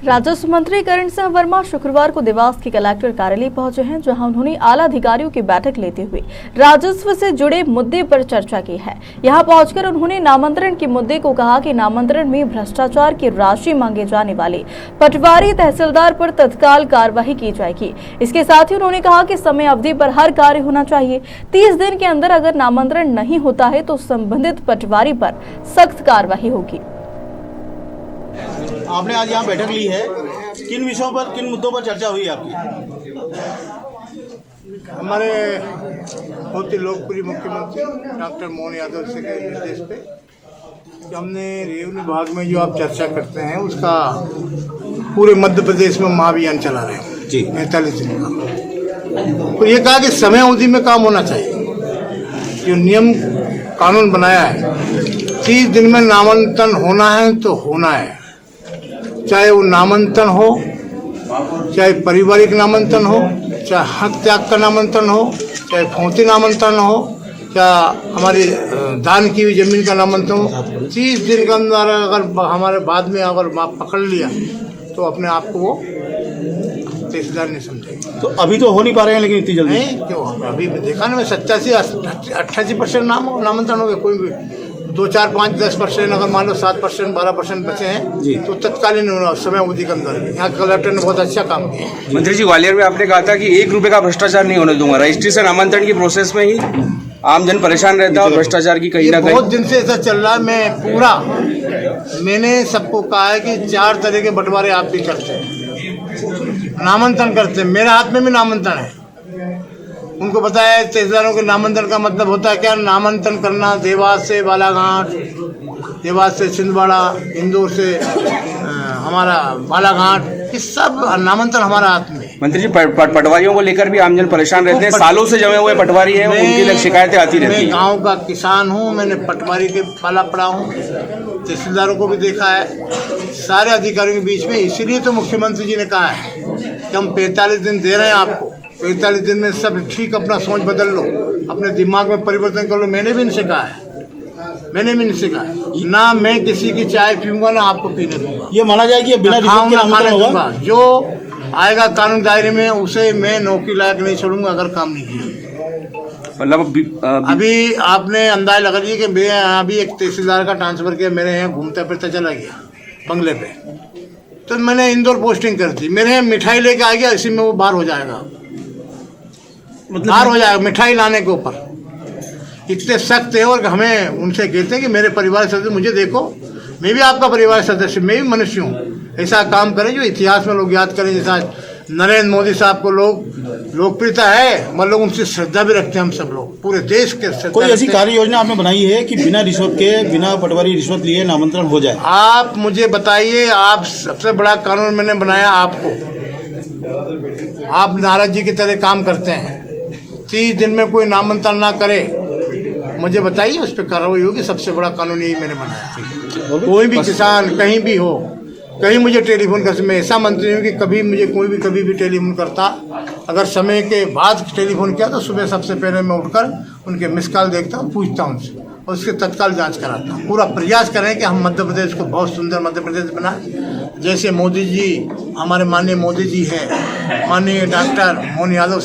राजस्व मंत्री करण सिंह वर्मा शुक्रवार को देवास के कलेक्टर कार्यालय पहुंचे हैं, जहां उन्होंने आला अधिकारियों की बैठक लेते हुए राजस्व से जुड़े मुद्दे पर चर्चा की है। यहां पहुंचकर उन्होंने नामांतरण के मुद्दे को कहा कि नामांतरण में भ्रष्टाचार की राशि मांगे जाने वाले पटवारी तहसीलदार पर तत्काल कार्रवाई की जाएगी। इसके साथ ही उन्होंने कहा कि समय अवधि पर हर कार्य होना चाहिए। 30 दिन के अंदर अगर नामांतरण नहीं होता है तो संबंधित पटवारी पर सख्त कार्रवाई होगी। आपने आज यहाँ बैठक ली है, किन विषयों पर, किन मुद्दों पर चर्चा हुई आपकी? हमारे बहुत ही लोकप्रिय मुख्यमंत्री डॉक्टर मोहन यादव से के निर्देश पे कि हमने रेवन्यू विभाग में जो आप चर्चा करते हैं उसका पूरे मध्य प्रदेश में महाअभियान चला रहे हैं जी 45 दिन का। तो ये कहा कि समय अवधि में काम होना चाहिए। जो नियम कानून बनाया है 30 दिन में नामांकन होना है तो होना है, चाहे वो नामांकन हो, चाहे पारिवारिक नामांकन हो, चाहे हक त्याग का नामांकन हो, चाहे फौती नामांकन हो, चाहे हमारी दान की हुई जमीन का नामांकन हो। 30 दिन के अंदर अगर हमारे बाद में अगर पकड़ लिया तो अपने आप को वो तहसीलदार नहीं समझेगा। तो अभी तो हो नहीं पा रहे हैं, लेकिन इतनी जल्दी नहीं क्यों? अभी देखा ना, 87-88% नामांकन हो गए। कोई भी 2, 4, 5, 10% अगर मान लो 7%, 12% बचे हैं तो तत्कालीन समय अवधि के अंदर यहाँ कलेक्टर ने बहुत अच्छा काम किया। मंत्री जी, ग्वालियर में आपने कहा था कि 1 रुपए का भ्रष्टाचार नहीं होने दूंगा। रजिस्ट्रेशन नामांतरण की प्रोसेस में ही आम जन परेशान रहता है और भ्रष्टाचार की कहीं ना कहीं बहुत दिन से ऐसा चल रहा है। मैंने सबको कहा है कि 4 तरह के बंटवारे आप भी करते हैं, नामांकन करते हैं। मेरे हाथ में भी नामांकन है। उनको बताया तहसीलदारों के नामांकन का मतलब होता है क्या? नामांकन करना देवास से बालाघाट, देवास से छिंदवाड़ा, इंदौर से हमारा बालाघाट, ये सब नामांकन हमारा हाथ में। मंत्री जी, पटवारियों को लेकर भी आमजन परेशान रहते हैं। सालों से जमे हुए पटवारी हैं, उनकी लग शिकायतें आती रहती हैं। मैं गाँव का किसान हूँ, मैंने पटवारी के पाला पड़ा हूँ, तहसीलदारों को भी देखा है, सारे अधिकारियों के बीच में। इसीलिए तो मुख्यमंत्री जी ने कहा है कि हम 45 दिन दे रहे हैं आपको। 45 दिन में सब ठीक अपना सोच बदल लो, अपने दिमाग में परिवर्तन कर लो। मैंने भी इनसे कहा है, ना मैं किसी की चाय पीऊंगा ना आपको पीने दूंगा। ये माना जाए कि बिना रिश्वत के नामांकन होगा। जो आएगा कानून दायरे में उसे मैं नौकरी लायक नहीं छोड़ूंगा अगर काम नहीं किया। मतलब अभी आपने अंदाजा लगा लीजिए कि मैं अभी एक तहसीलदार का ट्रांसफर किया, मेरे यहाँ घूमता फिरता चला गया बंगले पे, तो मैंने इंदौर पोस्टिंग कर दी। मेरे यहाँ मिठाई लेके आ गया, इसी में वो बाहर हो जाएगा, बाहर हो जाएगा मिठाई लाने के ऊपर। इतने सख्त है। और हमें उनसे कहते हैं कि मेरे परिवार सदस्य, मुझे देखो, मैं भी आपका परिवार सदस्य, मैं भी मनुष्य हूँ। ऐसा काम करें जो इतिहास में लोग याद करें। जैसा नरेंद्र मोदी साहब को लोग लोकप्रियता है, मतलब उनसे श्रद्धा भी रखते हैं हम सब लोग, पूरे देश के। कोई ऐसी कार्य योजना आपने बनाई है कि बिना रिश्वत के, बिना पटवारी रिश्वत लिए नामांतरण हो जाए? आप मुझे बताइए। आप सबसे बड़ा कानून मैंने बनाया आपको, आप नारद जी की तरह काम करते हैं। 30 दिन में कोई नामांतरण ना करे, मुझे बताइए, उस पर कार्रवाई होगी। सबसे बड़ा कानून यही मैंने बनाया। कोई भी किसान कहीं भी हो, कहीं मुझे टेलीफोन कर, मैं ऐसा मंत्री हूँ कि कभी मुझे कोई भी कभी भी टेलीफोन करता, अगर समय के बाद टेलीफोन किया तो सुबह सबसे पहले मैं उठकर उनके मिस कॉल देखता हूँ, पूछता हूँ उनसे और उसके तत्काल जांच कराता हूँ। पूरा प्रयास करें कि हम मध्य प्रदेश को बहुत सुंदर मध्य प्रदेश बनाएं। जैसे मोदी जी, हमारे माननीय मोदी जी हैं, माननीय डॉक्टर मोहन यादव